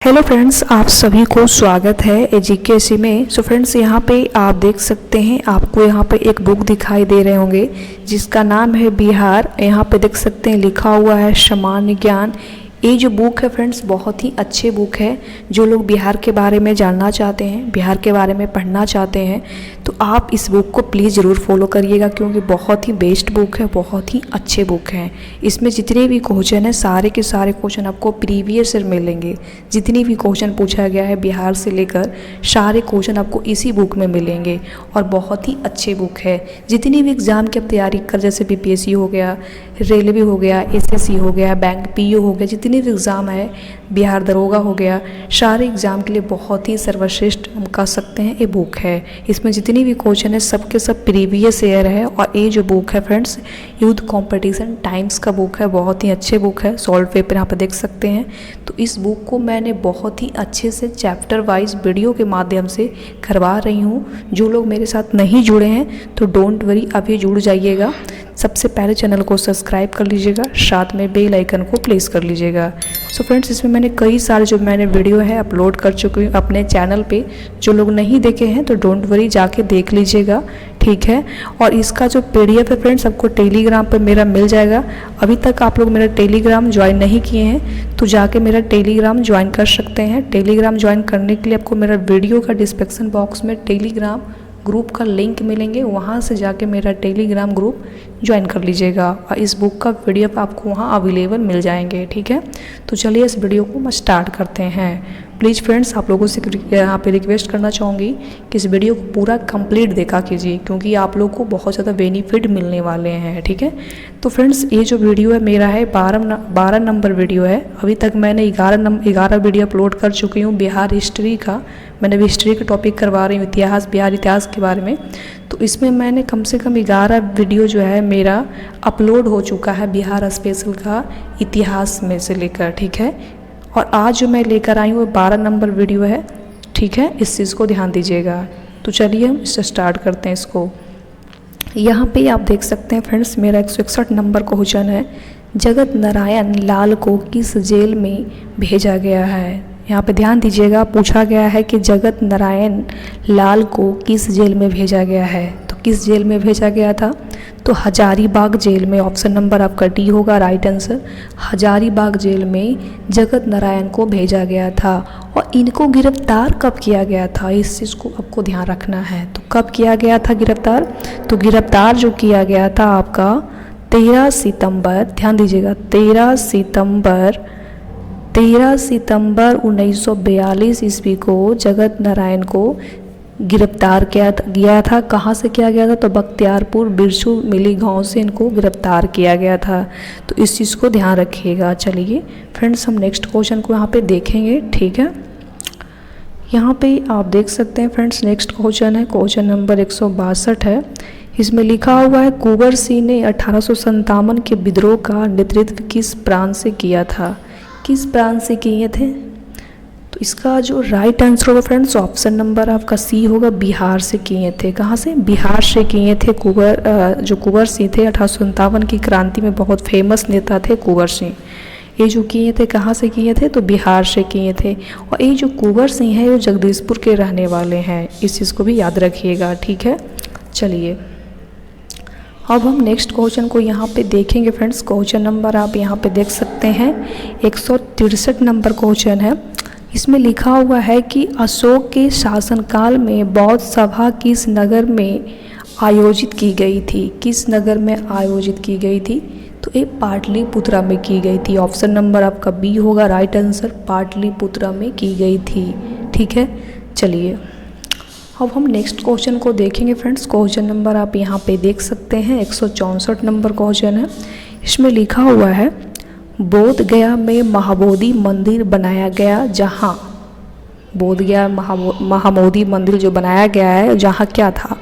Hello friends, आप सभी को स्वागत है एजीकेसी में। सो फ्रेंड्स, यहाँ पे आप देख सकते हैं, आपको यहाँ पे एक बुक दिखाई दे रहे होंगे जिसका नाम है बिहार। यहाँ पे देख सकते हैं लिखा हुआ है सामान्य ज्ञान। ये जो बुक है फ्रेंड्स, बहुत ही अच्छे बुक है। जो लोग बिहार के बारे में जानना चाहते हैं, बिहार के बारे में पढ़ना चाहते हैं, तो आप इस बुक को प्लीज़ ज़रूर फॉलो करिएगा, क्योंकि बहुत ही बेस्ट बुक है, बहुत ही अच्छे बुक हैं। इसमें जितने भी क्वेश्चन हैं, सारे के सारे क्वेश्चन आपको प्रीवियस ईयर मिलेंगे। जितनी भी क्वेश्चन पूछा गया है बिहार से लेकर, सारे क्वेश्चन आपको इसी बुक में मिलेंगे और बहुत ही अच्छे बुक है। जितनी भी एग्ज़ाम की आप तैयारी कर, जैसे बीपीएससी हो गया, रेलवे हो गया, एसएससी हो गया, बैंक पीओ हो गया, जितनी भी एग्ज़ाम है, बिहार दरोगा हो गया, सारे एग्ज़ाम के लिए बहुत ही सर्वश्रेष्ठ हम कह सकते हैं ये बुक है। इसमें जितनी भी क्वेश्चन है सब के सब प्रीवियस ईयर है। और ये जो बुक है फ्रेंड्स, यूथ कंपटीशन टाइम्स का बुक है, बहुत ही अच्छे बुक है। सॉल्व पेपर यहाँ पर देख सकते हैं। तो इस बुक को मैंने बहुत ही अच्छे से चैप्टर वाइज वीडियो के माध्यम से करवा रही हूँ। जो लोग मेरे साथ नहीं जुड़े हैं तो डोंट वरी, अभी जुड़ जाइएगा। सबसे पहले चैनल को सब्सक्राइब कर लीजिएगा, साथ में बेल आइकन को प्रेस कर लीजिएगा। सो फ्रेंड्स, इसमें मैंने कई सारे जो मैंने वीडियो है अपलोड कर चुकी हूँ अपने चैनल पे। जो लोग नहीं देखे हैं तो डोंट वरी, जाके देख लीजिएगा, ठीक है। और इसका जो पीडीएफ है फ्रेंड्स, आपको टेलीग्राम पर मेरा मिल जाएगा। अभी तक आप लोग मेरा टेलीग्राम ज्वाइन नहीं किए हैं तो जाके मेरा टेलीग्राम ज्वाइन कर सकते हैं। टेलीग्राम ज्वाइन करने के लिए आपको मेरा वीडियो का डिस्क्रिप्शन बॉक्स में टेलीग्राम ग्रुप का लिंक मिलेंगे, वहाँ से जाके मेरा टेलीग्राम ग्रुप ज्वाइन कर लीजिएगा और इस बुक का पीडीएफ आपको वहाँ अवेलेबल मिल जाएंगे, ठीक है। तो चलिए इस वीडियो को हम स्टार्ट करते हैं। प्लीज़ फ्रेंड्स, आप लोगों से यहाँ पे रिक्वेस्ट करना चाहूँगी कि इस वीडियो को पूरा कंप्लीट देखा कीजिए, क्योंकि आप लोग को बहुत ज़्यादा बेनिफिट मिलने वाले हैं, ठीक है। तो फ्रेंड्स, ये जो वीडियो है मेरा है 12 नंबर वीडियो है। अभी तक मैंने 11 वीडियो अपलोड कर चुकी हूँ बिहार हिस्ट्री का। मैंने भी हिस्ट्री का टॉपिक करवा रही हूँ, इतिहास, बिहार इतिहास के बारे में। तो इसमें मैंने कम से कम 11 वीडियो जो है मेरा अपलोड हो चुका है बिहार स्पेशल का, इतिहास में से लेकर, ठीक है। और आज जो मैं लेकर आई हूँ वो 12 नंबर वीडियो है, ठीक है। इस चीज़ को ध्यान दीजिएगा। तो चलिए हम इससे स्टार्ट करते हैं इसको। यहाँ पे आप देख सकते हैं फ्रेंड्स, मेरा 161 नंबर क्वेश्चन है, जगत नारायण लाल को किस जेल में भेजा गया है। यहाँ पे ध्यान दीजिएगा, पूछा गया है कि जगत नारायण लाल को किस जेल में भेजा गया है। तो किस जेल में भेजा गया था? तो हजारीबाग जेल में। ऑप्शन नंबर आपका डी होगा राइट आंसर। हजारीबाग जेल में जगत नारायण को भेजा गया था। और इनको गिरफ्तार कब किया गया था, इस चीज़ को आपको ध्यान रखना है। तो कब किया गया था गिरफ्तार? तो गिरफ्तार जो किया गया था आपका 13 सितंबर, ध्यान दीजिएगा, 13 सितंबर 1942 ईस्वी को जगत नारायण को गिरफ्तार किया गया था। कहाँ से किया गया था? तो बख्तियारपुर बिरछू मिली गांव से इनको गिरफ्तार किया गया था। तो इस चीज़ को ध्यान रखिएगा। चलिए फ्रेंड्स, हम नेक्स्ट क्वेश्चन को यहाँ पे देखेंगे, ठीक है। यहाँ पे आप देख सकते हैं फ्रेंड्स, नेक्स्ट क्वेश्चन है, क्वेश्चन नंबर 162 है। इसमें लिखा हुआ है, कुंवर सिंह ने 1857 के विद्रोह का नेतृत्व किस प्रांत से किया था? किस प्रांत से किए थे? तो इसका जो राइट आंसर होगा फ्रेंड्स, ऑप्शन नंबर आपका सी होगा, बिहार से किए थे। कहाँ से? बिहार से किए थे। जो कुंवर सिंह थे, 1857 की क्रांति में बहुत फेमस नेता थे कुंवर सिंह। ये जो किए थे कहाँ से किए थे? तो बिहार से किए थे। और ये जो कुंवर सिंह है वो जगदीशपुर के रहने वाले हैं, इस चीज़ को भी याद रखिएगा, ठीक है। चलिए अब हम नेक्स्ट क्वेश्चन को यहाँ पे देखेंगे फ्रेंड्स। क्वेश्चन नंबर आप यहाँ पे देख सकते हैं 163 नंबर क्वेश्चन है। इसमें लिखा हुआ है कि अशोक के शासनकाल में बौद्ध सभा किस नगर में आयोजित की गई थी? किस नगर में आयोजित की गई थी? तो ये पाटलिपुत्रा में की गई थी। ऑप्शन नंबर आपका बी होगा राइट आंसर, पाटलिपुत्रा में की गई थी, ठीक है। चलिए अब हम नेक्स्ट क्वेश्चन को देखेंगे फ्रेंड्स। क्वेश्चन नंबर आप यहाँ पे देख सकते हैं 164 नंबर क्वेश्चन है। इसमें लिखा हुआ है, बोध गया में महाबोधि मंदिर बनाया गया, जहाँ बोध गया महाबोधि मंदिर जो बनाया गया है, जहाँ क्या था?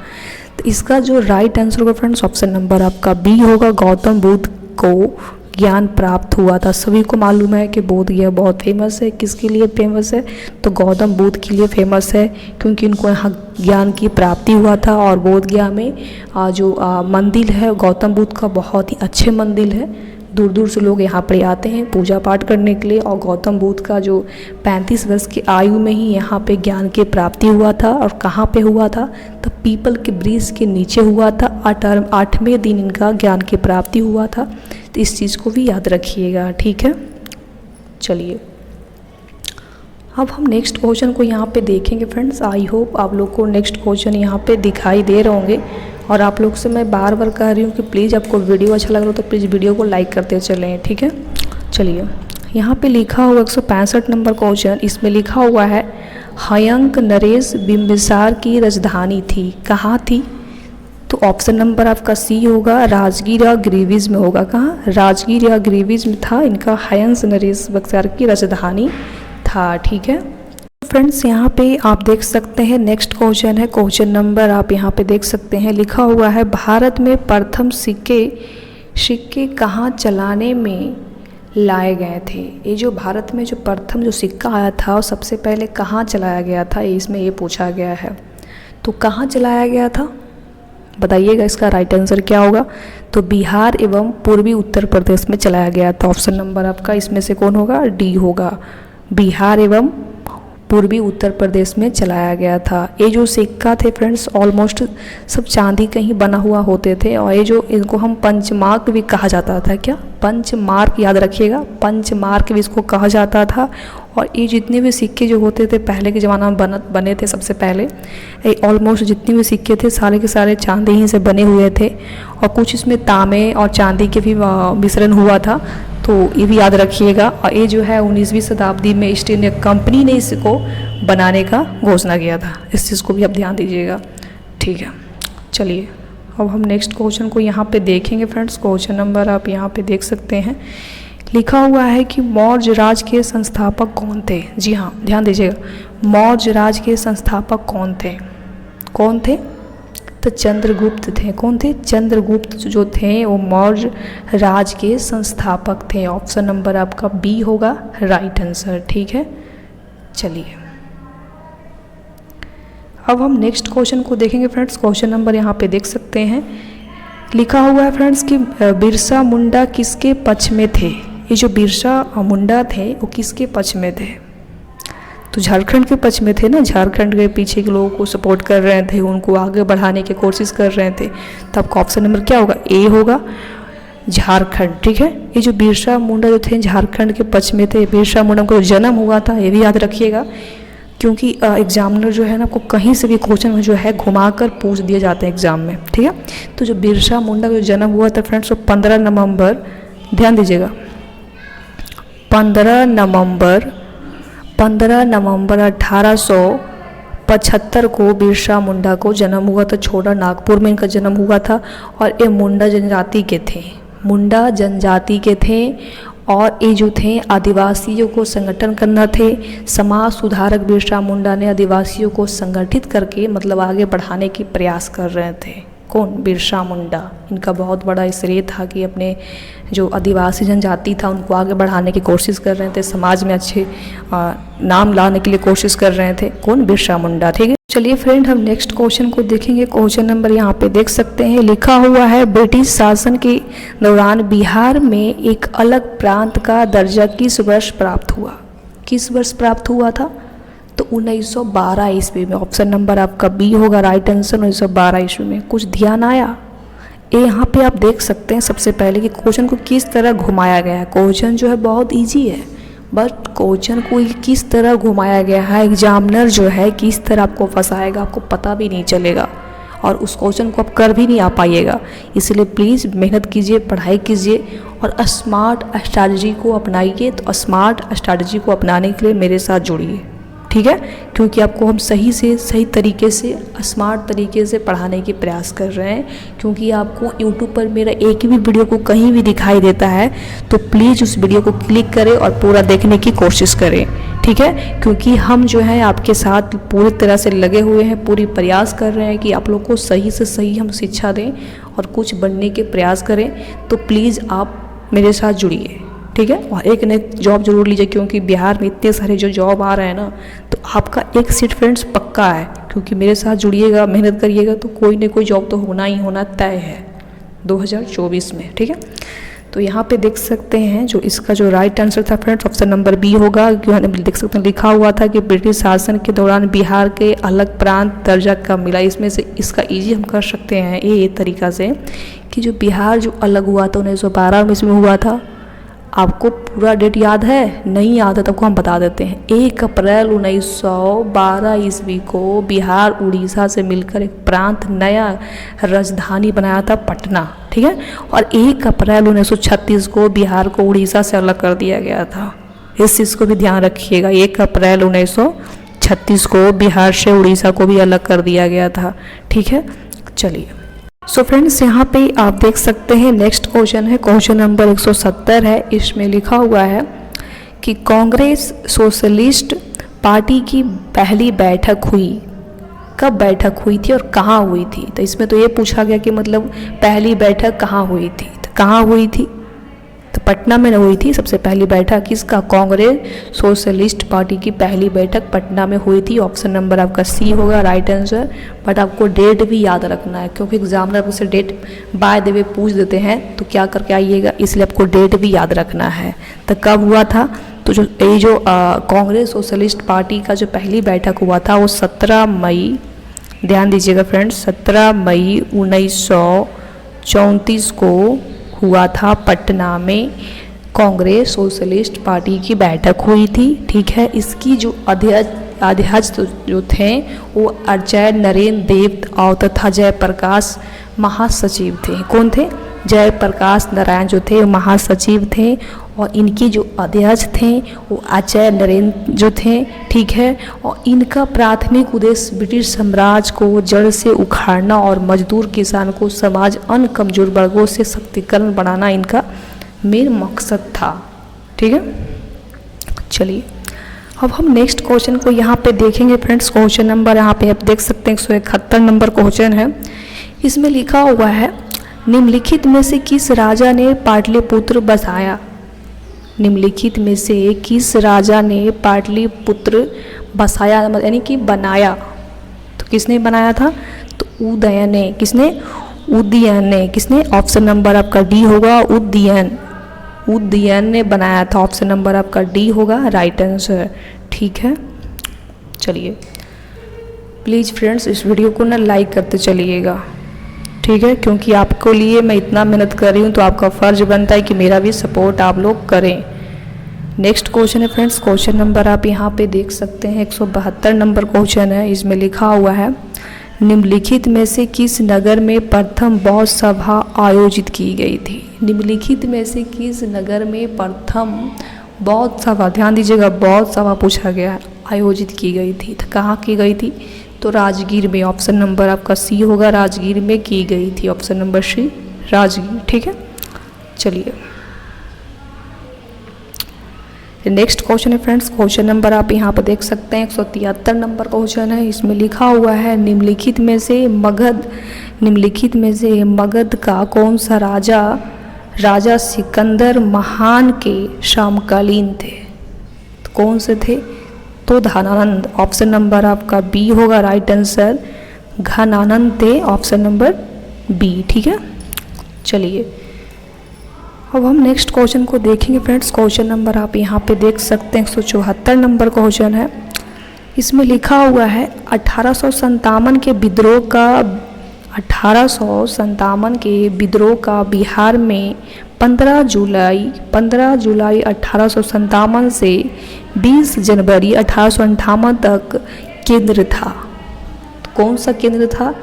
तो इसका जो राइट आंसर होगा फ्रेंड्स, ऑप्शन नंबर आपका बी होगा, गौतम बुद्ध को ज्ञान प्राप्त हुआ था। सभी को मालूम है कि बोध गया बहुत फेमस है। किसके लिए फेमस है? तो गौतम बुद्ध के लिए फेमस है, क्योंकि इनको यहाँ ज्ञान की प्राप्ति हुआ था। और बोध गया में जो मंदिर है गौतम बुद्ध का, बहुत ही अच्छे मंदिर है, दूर दूर से लोग यहाँ पर आते हैं पूजा पाठ करने के लिए। और गौतम बुद्ध का जो 35 वर्ष की आयु में ही यहाँ पे ज्ञान की प्राप्ति हुआ था। और कहाँ पे हुआ था? तो पीपल के वृक्ष के नीचे हुआ था। 8वें दिन इनका ज्ञान की प्राप्ति हुआ था। तो इस चीज़ को भी याद रखिएगा, ठीक है। चलिए अब हम नेक्स्ट क्वेश्चन को यहाँ पे देखेंगे फ्रेंड्स। आई होप आप लोग को नेक्स्ट क्वेश्चन यहाँ पे दिखाई दे रहे होंगे। और आप लोग से मैं बार बार कह रही हूँ कि प्लीज़ आपको वीडियो अच्छा लग रहा हो तो प्लीज़ वीडियो को लाइक करते चलें, ठीक है। चलिए यहाँ पे लिखा हुआ 165 नंबर क्वेश्चन, इसमें लिखा हुआ है हयंक नरेश बिंबिसार की राजधानी थी, कहाँ थी? तो ऑप्शन नंबर आपका सी होगा, राजगीर या ग्रीविज में होगा। कहाँ? राजगीर या ग्रीविज में था इनका हयंक नरेश बिंबिसार की राजधानी था, ठीक है। फ्रेंड्स यहाँ पे आप देख सकते हैं नेक्स्ट क्वेश्चन है, क्वेश्चन नंबर आप यहाँ पे देख सकते हैं लिखा हुआ है भारत में प्रथम सिक्के कहाँ चलाने में लाए गए थे। ये जो भारत में जो प्रथम जो सिक्का आया था वो सबसे पहले कहाँ चलाया गया था, इसमें ये पूछा गया है। तो कहाँ चलाया गया था बताइएगा, इसका राइट आंसर क्या होगा? तो बिहार एवं पूर्वी उत्तर प्रदेश में चलाया गया था। ऑप्शन नंबर आपका इसमें से कौन होगा? डी होगा, बिहार एवं पूर्वी उत्तर प्रदेश में चलाया गया था। ये जो सिक्का थे फ्रेंड्स ऑलमोस्ट सब चांदी का ही बना हुआ होते थे। और ये जो इनको हम पंचमार्क भी कहा जाता था। क्या? पंचमार्क, याद रखिएगा, पंचमार्क भी इसको कहा जाता था। और ये जितने भी सिक्के जो होते थे पहले के ज़माना में बने थे सबसे पहले, ऑलमोस्ट जितने भी सिक्के थे सारे के सारे चांदी ही से बने हुए थे। और कुछ इसमें तांबे और चांदी के भी मिश्रण हुआ था, तो ये भी याद रखिएगा। और ये जो है 19वीं शताब्दी में ईस्ट इंडिया कंपनी ने इसको बनाने का घोषणा किया था। इस चीज़ को भी आप ध्यान दीजिएगा, ठीक है। चलिए अब हम नेक्स्ट क्वेश्चन को यहाँ पे देखेंगे फ्रेंड्स। क्वेश्चन नंबर आप यहाँ पे देख सकते हैं, लिखा हुआ है कि मौर्य राज के संस्थापक कौन थे। जी हाँ, ध्यान दीजिएगा, मौर्य राज के संस्थापक कौन थे? कौन थे? तो चंद्रगुप्त थे। कौन थे? चंद्रगुप्त जो थे वो मौर्य राज के संस्थापक थे। ऑप्शन नंबर आपका बी होगा राइट आंसर, ठीक है। चलिए अब हम नेक्स्ट क्वेश्चन को देखेंगे फ्रेंड्स। क्वेश्चन नंबर यहाँ पे देख सकते हैं, लिखा हुआ है फ्रेंड्स कि बिरसा मुंडा किसके पक्ष में थे। ये जो बिरसा मुंडा थे वो किसके पक्ष में थे? तो झारखंड के पक्ष में थे ना, झारखंड के पीछे के लोगों को सपोर्ट कर रहे थे, उनको आगे बढ़ाने की कोशिश कर रहे थे। तो आपका ऑप्शन नंबर क्या होगा? ए होगा, झारखंड, ठीक है। ये जो बिरसा मुंडा जो थे झारखंड के पक्ष में थे। बिरसा मुंडा को जन्म हुआ था, ये भी याद रखिएगा, क्योंकि एग्जामिनर जो है ना आपको कहीं से भी क्वेश्चन जो है घुमाकर पूछ दिए जाते हैं एग्जाम में, ठीक है। तो जो बिरसा मुंडा का जो जन्म हुआ था फ्रेंड्स वो 15 नवंबर, ध्यान दीजिएगा, 15 नवंबर 1875 को बिरसा मुंडा को जन्म हुआ था। छोटा नागपुर में इनका जन्म हुआ था। और ये मुंडा जनजाति के थे, मुंडा जनजाति के थे। और ये जो थे आदिवासियों को संगठन करना थे। समाज सुधारक बिरसा मुंडा ने आदिवासियों को संगठित करके मतलब आगे बढ़ाने की प्रयास कर रहे थे। कौन? बिरसा मुंडा। इनका बहुत बड़ा श्रेय था कि अपने जो आदिवासी जनजाति था उनको आगे बढ़ाने की कोशिश कर रहे थे, समाज में अच्छे नाम लाने के लिए कोशिश कर रहे थे। कौन? बिरसा मुंडा, ठीक है। चलिए फ्रेंड हम नेक्स्ट क्वेश्चन को देखेंगे। क्वेश्चन नंबर यहाँ पे देख सकते हैं, लिखा हुआ है ब्रिटिश शासन के दौरान बिहार में एक अलग प्रांत का दर्जा किस वर्ष प्राप्त हुआ? किस वर्ष प्राप्त हुआ था? तो 1912 ईस्वी में। ऑप्शन नंबर आपका बी होगा राइट आंसर, 1912 ईस्वी में। कुछ ध्यान आया? ये यहाँ पे आप देख सकते हैं सबसे पहले कि क्वेश्चन को किस तरह घुमाया गया है। क्वेश्चन जो है बहुत इजी है, बट क्वेश्चन को किस तरह घुमाया गया है, एग्जामिनर जो है किस तरह आपको फंसाएगा आपको पता भी नहीं चलेगा, और उस क्वेश्चन को आप कर भी नहीं आ पाइएगा। इसलिए प्लीज़ मेहनत कीजिए, पढ़ाई कीजिए और स्मार्ट स्ट्रैटेजी को अपनाइए। तो स्मार्ट स्ट्रैटेजी को अपनाने के लिए मेरे साथ जुड़िए, ठीक है, क्योंकि आपको हम सही तरीके से स्मार्ट तरीके से पढ़ाने की प्रयास कर रहे हैं। क्योंकि आपको YouTube पर मेरा एक भी वीडियो को कहीं भी दिखाई देता है तो प्लीज़ उस वीडियो को क्लिक करें और पूरा देखने की कोशिश करें, ठीक है। क्योंकि हम जो है आपके साथ पूरी तरह से लगे हुए हैं, पूरी प्रयास कर रहे हैं कि आप लोग को सही से सही हम शिक्षा दें और कुछ बनने के प्रयास करें। तो प्लीज़ आप मेरे साथ जुड़िए, ठीक है। और एक न एक जॉब जरूर लीजिए, क्योंकि बिहार में इतने सारे जो जॉब आ रहे हैं ना, तो आपका एक सीट फ्रेंड्स पक्का है। क्योंकि मेरे साथ जुड़िएगा, मेहनत करिएगा तो कोई ना कोई जॉब तो होना ही होना तय है 2024 में, ठीक है। तो यहाँ पे देख सकते हैं जो इसका जो राइट आंसर था फ्रेंड्स ऑप्शन नंबर बी होगा। देख सकते हैं लिखा हुआ था कि ब्रिटिश शासन के दौरान बिहार के अलग प्रांत दर्जा कब मिला। इसमें से इसका इजी हम कर सकते हैं ये तरीका से कि जो बिहार जो अलग हुआ था 1912 में इसमें हुआ था। आपको पूरा डेट याद है? नहीं याद है तो आपको हम बता देते हैं। 1 अप्रैल 1912 ईस्वी को बिहार उड़ीसा से मिलकर एक प्रांत नया राजधानी बनाया था पटना, ठीक है। और 1 अप्रैल 1936 को बिहार को उड़ीसा से अलग कर दिया गया था। इस चीज़ को भी ध्यान रखिएगा, 1 अप्रैल 1936 को बिहार से उड़ीसा को भी अलग कर दिया गया था, ठीक है। चलिए सो फ्रेंड्स यहाँ पे आप देख सकते हैं नेक्स्ट क्वेश्चन है, क्वेश्चन नंबर 170 है। इसमें लिखा हुआ है कि कांग्रेस सोशलिस्ट पार्टी की पहली बैठक हुई, कब बैठक हुई थी और कहाँ हुई थी। तो इसमें तो ये पूछा गया कि मतलब पहली बैठक कहाँ हुई थी, तो कहाँ हुई थी, तो पटना में हुई थी सबसे पहली बैठक। किसका? कांग्रेस सोशलिस्ट पार्टी की पहली बैठक पटना में हुई थी। ऑप्शन नंबर आपका सी होगा राइट आंसर। बट आपको डेट भी याद रखना है क्योंकि एग्जामिनर आपसे डेट बाय द वे पूछ देते हैं, तो क्या करके आइएगा, इसलिए आपको डेट भी याद रखना है। तो कब हुआ था? तो जो कांग्रेस सोशलिस्ट पार्टी का जो पहली बैठक हुआ था वो 17 मई, ध्यान दीजिएगा फ्रेंड्स, 17 मई 1934 को हुआ था। पटना में कांग्रेस सोशलिस्ट पार्टी की बैठक हुई थी, ठीक है। इसकी जो अध्यक्ष जो थे वो अजय नरेंद्र देव और तथा जयप्रकाश महासचिव थे। कौन थे? जयप्रकाश नारायण जो थे महासचिव थे। और इनकी जो अध्यक्ष थे वो अजय नरेंद्र जो थे, ठीक है। और इनका प्राथमिक उद्देश्य ब्रिटिश साम्राज्य को जड़ से उखाड़ना और मजदूर किसान को समाज अन्य कमजोर वर्गों से सशक्तिकरण बनाना इनका मेन मकसद था, ठीक है। चलिए अब हम नेक्स्ट क्वेश्चन को यहाँ पे देखेंगे फ्रेंड्स। क्वेश्चन नंबर यहाँ पे आप देख सकते हैं 171 नंबर क्वेश्चन है। इसमें लिखा हुआ है निम्नलिखित में से किस राजा ने पाटलिपुत्र बसाया। निम्नलिखित में से किस राजा ने पाटलिपुत्र बसाया यानी कि बनाया। तो किसने बनाया था? तो उदयन ने। किसने? उदयन ने। किसने? ऑप्शन नंबर आपका डी होगा उदयन। उदयन ने बनाया था। ऑप्शन नंबर आपका डी होगा राइट आंसर, ठीक है। चलिए प्लीज़ फ्रेंड्स इस वीडियो को ना लाइक करते चलिएगा, ठीक है, क्योंकि आपको लिए मैं इतना मेहनत कर रही हूँ तो आपका फ़र्ज बनता है कि मेरा भी सपोर्ट आप लोग करें। नेक्स्ट क्वेश्चन है फ्रेंड्स, क्वेश्चन नंबर आप यहाँ पे देख सकते हैं 172 नंबर क्वेश्चन है। इसमें लिखा हुआ है निम्नलिखित में से किस नगर में प्रथम बौद्ध सभा आयोजित की गई थी। निम्नलिखित में से किस नगर में प्रथम बौद्ध सभा, ध्यान दीजिएगा बौद्ध सभा पूछा गया, आयोजित की गई थी। तो कहाँ की गई थी? तो राजगीर में। ऑप्शन नंबर आपका सी होगा राजगीर में की गई थी। ऑप्शन नंबर सी राजगीर, ठीक है। चलिए नेक्स्ट क्वेश्चन है फ्रेंड्स, क्वेश्चन नंबर आप यहाँ पर देख सकते हैं 173 नंबर क्वेश्चन है। इसमें लिखा हुआ है निम्नलिखित में से मगध का कौन सा राजा सिकंदर महान के समकालीन थे। तो कौन से थे? तो घनानंद। ऑप्शन नंबर आपका बी होगा राइट आंसर, घनानंद थे। ऑप्शन नंबर बी, ठीक है। चलिए अब हम नेक्स्ट क्वेश्चन को देखेंगे फ्रेंड्स। क्वेश्चन नंबर आप यहाँ पे देख सकते हैं 174 नंबर क्वेश्चन है। इसमें लिखा हुआ है 1857 के विद्रोह का बिहार में 15 जुलाई 1857 से 20 जनवरी 1858 तक केंद्र था। तो कौन सा केंद्र था?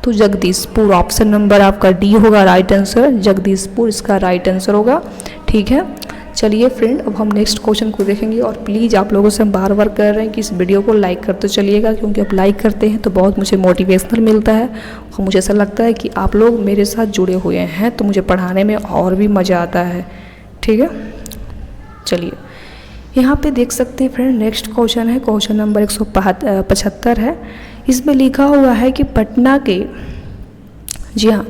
तो जगदीशपुर। ऑप्शन नंबर आपका डी होगा राइट आंसर, जगदीशपुर इसका राइट आंसर होगा, ठीक है। चलिए फ्रेंड अब हम नेक्स्ट क्वेश्चन को देखेंगे और प्लीज़ आप लोगों से हम बार बार कह रहे हैं कि इस वीडियो को लाइक करते चलिएगा, क्योंकि आप लाइक करते हैं तो बहुत मुझे मोटिवेशनल मिलता है और मुझे ऐसा लगता है कि आप लोग मेरे साथ जुड़े हुए हैं तो मुझे पढ़ाने में और भी मज़ा आता है, ठीक है। चलिए यहाँ पे देख सकते हैं फ्रेंड नेक्स्ट क्वेश्चन है, क्वेश्चन नंबर 175 है। इसमें लिखा हुआ है कि पटना के, जी हाँ,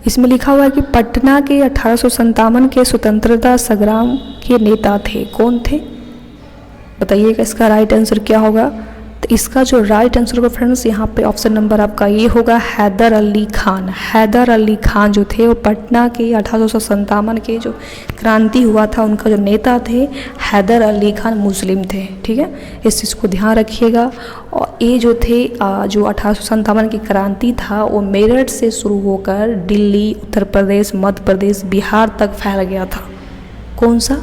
इसमें लिखा हुआ है कि पटना के 1857 के स्वतंत्रता संग्राम के नेता थे। कौन थे? बताइएगा इसका राइट आंसर क्या होगा। तो इसका जो राइट आंसर होगा फ्रेंड्स यहाँ पे ऑप्शन नंबर आपका ये होगा हैदर अली खान। हैदर अली खान जो थे वो पटना के 1857 के जो क्रांति हुआ था उनका जो नेता थे हैदर अली खान मुस्लिम थे। ठीक है, इस चीज़ को ध्यान रखिएगा। और ये जो थे जो 1857 की क्रांति था वो मेरठ से शुरू होकर दिल्ली, उत्तर प्रदेश, मध्य प्रदेश, बिहार तक फैल गया था। कौन सा?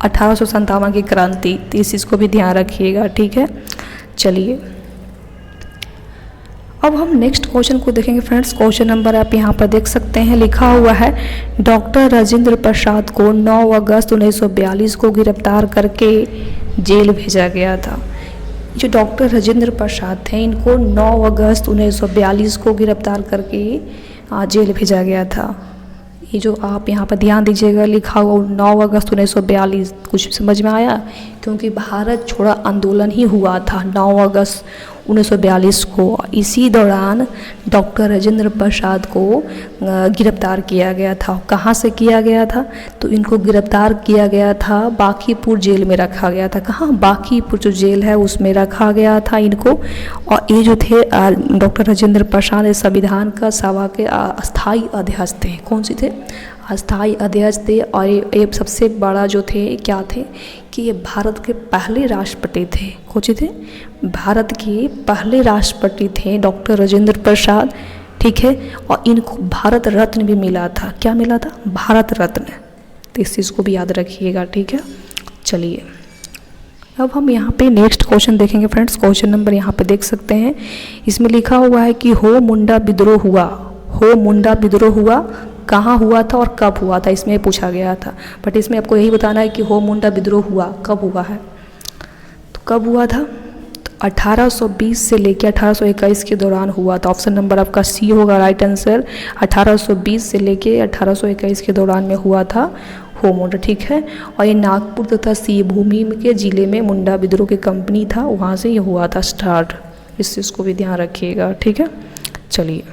1857 की क्रांति। तो इस चीज़ को भी ध्यान रखिएगा। ठीक है, चलिए अब हम नेक्स्ट क्वेश्चन को देखेंगे फ्रेंड्स। क्वेश्चन नंबर आप यहाँ पर देख सकते हैं, लिखा हुआ है डॉक्टर राजेंद्र प्रसाद को 9 अगस्त 1942 को गिरफ्तार करके जेल भेजा गया था। जो डॉक्टर राजेंद्र प्रसाद थे इनको 9 अगस्त 1942 को गिरफ्तार करके जेल भेजा गया था। ये जो आप यहाँ पर ध्यान दीजिएगा, लिखा हुआ 9 अगस्त 1942। कुछ समझ में आया? क्योंकि भारत छोड़ा आंदोलन ही हुआ था 9 अगस्त 1942 को। इसी दौरान डॉक्टर राजेंद्र प्रसाद को गिरफ्तार किया गया था। कहाँ से किया गया था? तो इनको गिरफ्तार किया गया था बांकीपुर जेल में रखा गया था। कहाँ? बांकीपुर जो जेल है उसमें रखा गया था इनको। और ये जो थे डॉक्टर राजेंद्र प्रसाद संविधान का सभा के अस्थायी अध्यक्ष थे। कौन से थे? अस्थायी अध्यक्ष थे। और ये सबसे बड़ा जो थे क्या थे कि ये भारत के पहले राष्ट्रपति थे। कौन से थे? भारत के पहले राष्ट्रपति थे डॉक्टर राजेंद्र प्रसाद। ठीक है, और इनको भारत रत्न भी मिला था। क्या मिला था? भारत रत्न। तो इस चीज़ को भी याद रखिएगा। ठीक है, चलिए अब हम यहाँ पे नेक्स्ट क्वेश्चन देखेंगे फ्रेंड्स। क्वेश्चन नंबर यहाँ पे देख सकते हैं, इसमें लिखा हुआ है कि हो मुंडा विद्रोह हुआ। हो मुंडा विद्रोह हुआ कहाँ हुआ था और कब हुआ था, इसमें पूछा गया था। बट इसमें आपको यही बताना है कि हो मुंडा विद्रोह हुआ कब हुआ है। तो कब हुआ था? तो 1820 से लेकर 1821 के दौरान हुआ था। ऑप्शन नंबर आपका सी होगा राइट आंसर। 1820 से लेकर 1821 के दौरान में हुआ था हो मुंडा। ठीक है, और ये नागपुर तथा सिंहभूमि के ज़िले में मुंडा विद्रोह की कंपनी था, वहाँ से ये हुआ था स्टार्ट। इस चीज़ को भी ध्यान रखिएगा। ठीक है, चलिए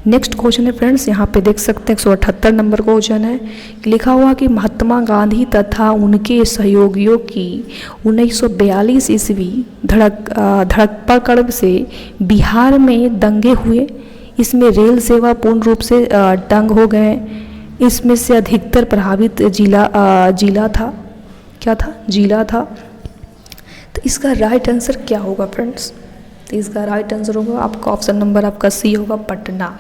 नेक्स्ट क्वेश्चन है फ्रेंड्स, यहाँ पे देख सकते हैं 178 नंबर क्वेश्चन है। लिखा हुआ कि महात्मा गांधी तथा उनके सहयोगियों की 1942 ईस्वी धड़कपकड़ से बिहार में दंगे हुए। इसमें रेल सेवा पूर्ण रूप से ठप हो गए। इसमें से अधिकतर प्रभावित जिला था। क्या था? जिला था। तो इसका राइट आंसर क्या होगा फ्रेंड्स? तो इसका राइट आंसर होगा आपका ऑप्शन नंबर आपका सी होगा पटना।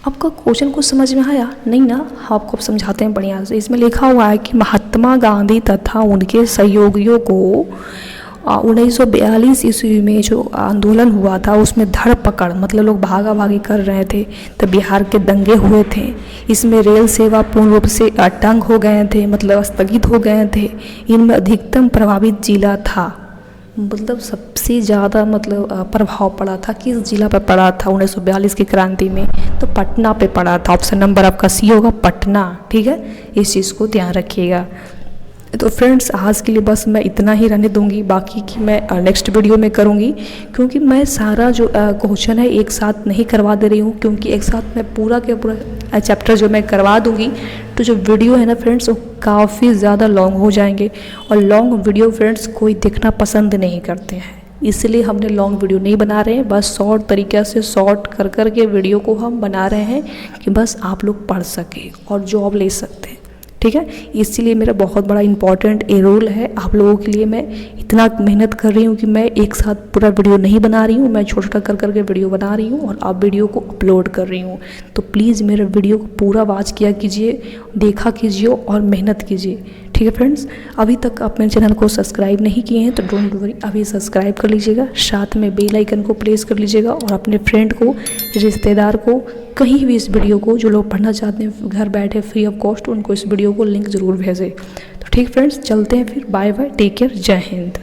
आपका क्वेश्चन को समझ में आया? नहीं ना, आपको समझाते हैं बढ़िया से। इसमें लिखा हुआ है कि महात्मा गांधी तथा उनके सहयोगियों को 1942 ईस्वी में जो आंदोलन हुआ था उसमें धरपकड़ मतलब लोग भागा भागी कर रहे थे, तो बिहार के दंगे हुए थे। इसमें रेल सेवा पूर्ण रूप से ठप हो गए थे, मतलब स्थगित हो गए थे। इनमें अधिकतम प्रभावित जिला था, मतलब सबसे ज़्यादा मतलब प्रभाव पड़ा था किस जिला पर पड़ा था 1942 की क्रांति में? तो पटना पे पड़ा था। ऑप्शन नंबर आपका सी होगा पटना। ठीक है, इस चीज़ को ध्यान रखिएगा। तो फ्रेंड्स आज के लिए बस मैं इतना ही रहने दूंगी, बाकी की मैं नेक्स्ट वीडियो में करूंगी, क्योंकि मैं सारा जो क्वेश्चन है एक साथ नहीं करवा दे रही हूँ, क्योंकि एक साथ मैं पूरा के पूरा चैप्टर जो मैं करवा दूंगी तो जो वीडियो है ना फ्रेंड्स वो काफ़ी ज़्यादा लॉन्ग हो जाएंगे। और लॉन्ग वीडियो फ्रेंड्स कोई देखना पसंद नहीं करते हैं, इसलिए हमने लॉन्ग वीडियो नहीं बना रहे हैं। बस शॉर्ट तरीक़े से शॉर्ट कर के वीडियो को हम बना रहे हैं कि बस आप लोग पढ़ सकें और जॉब ले सकते हैं। ठीक है, इसीलिए मेरा बहुत बड़ा इंपॉर्टेंट ये रोल है आप लोगों के लिए। मैं इतना मेहनत कर रही हूँ कि मैं एक साथ पूरा वीडियो नहीं बना रही हूँ, मैं छोटा छोटा कर के वीडियो बना रही हूँ और आप वीडियो को अपलोड कर रही हूँ। तो प्लीज़ मेरे वीडियो को पूरा वॉच किया कीजिए, देखा कीजिए और मेहनत कीजिए। ठीक है फ्रेंड्स, अभी तक आप मेरे चैनल को सब्सक्राइब नहीं किए हैं तो डोंट वरी, अभी सब्सक्राइब कर लीजिएगा, साथ में बेल आइकन को प्रेस कर लीजिएगा और अपने फ्रेंड को, रिश्तेदार को, कहीं भी इस वीडियो को जो लोग पढ़ना चाहते हैं घर बैठे फ्री ऑफ कॉस्ट, उनको इस वीडियो को लिंक ज़रूर भेजें। तो ठीक फ्रेंड्स, चलते हैं फिर, बाय बाय, टेक केयर, जय हिंद।